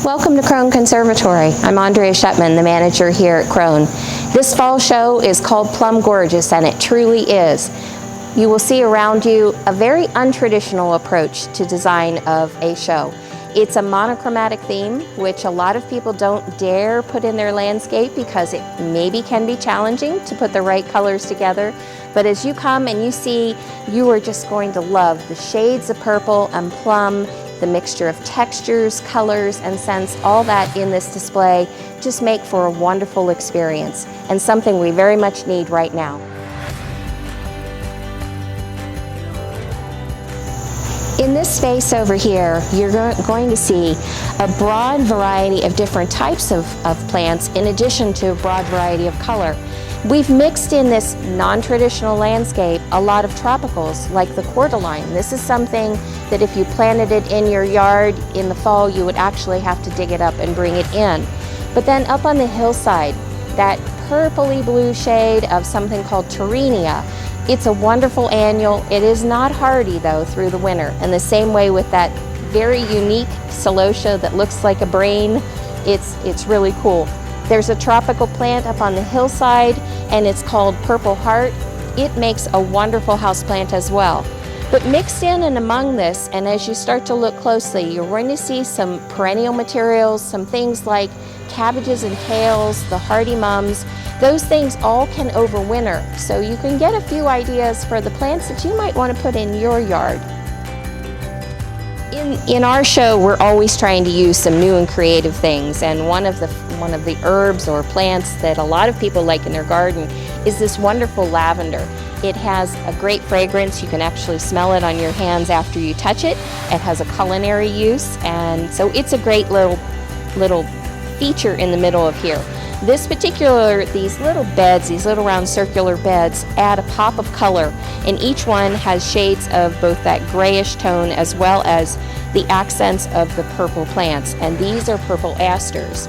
Welcome to Krohn Conservatory. I'm Andrea Shetman, the manager here at Krohn. This fall show is called Plum Gorgeous, and it truly is. You will see around you a very untraditional approach to design of a show. It's a monochromatic theme, which a lot of people don't dare put in their landscape because it maybe can be challenging to put the right colors together. But as you come and you see, you are just going to love the shades of purple and plum, the mixture of textures, colors, and scents, all that in this display just make for a wonderful experience and something we very much need right now. In this space over here, you're going to see a broad variety of different types of plants in addition to a broad variety of color. We've mixed in this non-traditional landscape a lot of tropicals like the cordyline. This is something that if you planted it in your yard in the fall, you would actually have to dig it up and bring it in. But then up on the hillside, that purpley blue shade of something called Torrenia. It's a wonderful annual. It is not hardy though through the winter. And the same way with that very unique celosia that looks like a brain, it's really cool. There's a tropical plant up on the hillside and it's called Purple Heart. It makes a wonderful houseplant as well. But mixed in and among this, and as you start to look closely, you're going to see some perennial materials, some things like cabbages and kales, the hardy mums. Those things all can overwinter, so you can get a few ideas for the plants that you might want to put in your yard. In our show, we're always trying to use some new and creative things, and one of the herbs or plants that a lot of people like in their garden is this wonderful lavender. It has a great fragrance. You can actually smell it on your hands after you touch it. It has a culinary use, and so it's a great little feature in the middle of here. These little beds, these little round circular beds, add a pop of color, and each one has shades of both that grayish tone as well as the accents of the purple plants, and these are purple asters.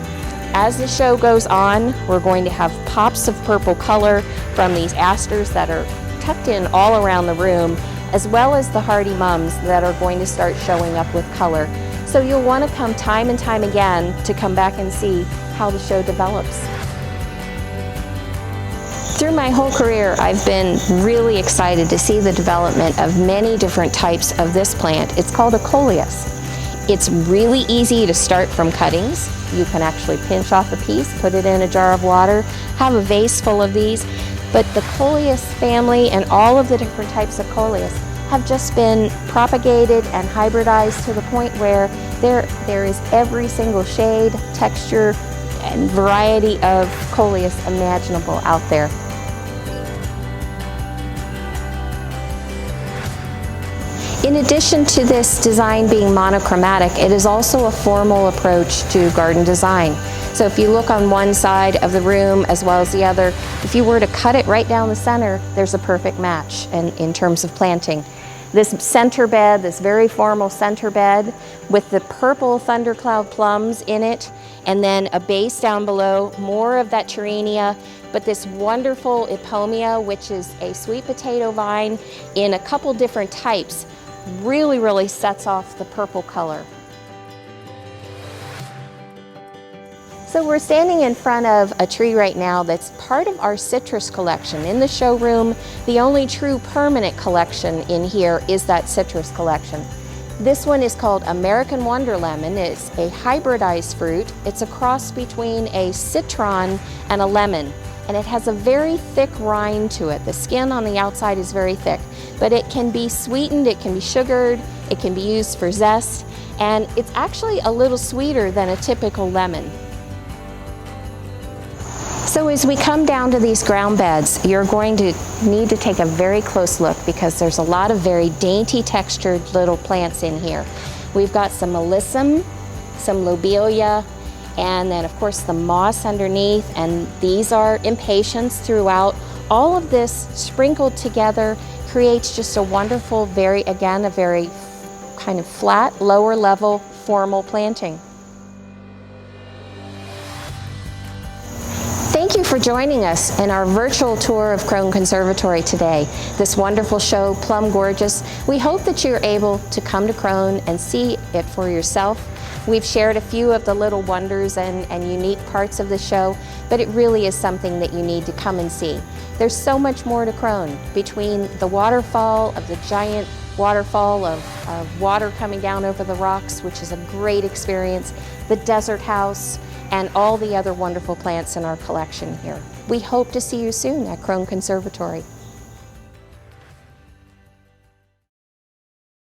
As the show goes on, we're going to have pops of purple color from these asters that are tucked in all around the room, as well as the hardy mums that are going to start showing up with color. So you'll want to come time and time again to come back and see how the show develops. Through my whole career, I've been really excited to see the development of many different types of this plant. It's called a coleus. It's really easy to start from cuttings. You can actually pinch off a piece, put it in a jar of water, have a vase full of these. But the coleus family and all of the different types of coleus have just been propagated and hybridized to the point where there is every single shade, texture, and variety of coleus imaginable out there. In addition to this design being monochromatic, it is also a formal approach to garden design. So if you look on one side of the room as well as the other, if you were to cut it right down the center, there's a perfect match in terms of planting. This center bed, this very formal center bed with the purple thundercloud plums in it, and then a base down below, more of that Torrenia, but this wonderful ipomoea, which is a sweet potato vine in a couple different types, really sets off the purple color. So we're standing in front of a tree right now that's part of our citrus collection. In the showroom, the only true permanent collection in here is that citrus collection. This one is called American Wonder Lemon. It's a hybridized fruit. It's a cross between a citron and a lemon, and it has a very thick rind to it. The skin on the outside is very thick, but it can be sweetened, it can be sugared, it can be used for zest, and it's actually a little sweeter than a typical lemon. So as we come down to these ground beds, you're going to need to take a very close look because there's a lot of very dainty textured little plants in here. We've got some alyssum, some lobelia, and then of course the moss underneath, and these are impatiens throughout. All of this sprinkled together creates just a wonderful, a very kind of flat, lower level, formal planting. Thank you for joining us in our virtual tour of Krohn Conservatory today. This wonderful show, Plum Gorgeous. We hope that you're able to come to Krohn and see it for yourself. We've shared a few of the little wonders and unique parts of the show, but it really is something that you need to come and see. There's so much more to Krohn, between the waterfall of the giant waterfall of water coming down over the rocks, which is a great experience, the desert house, and all the other wonderful plants in our collection here. We hope to see you soon at Krohn Conservatory.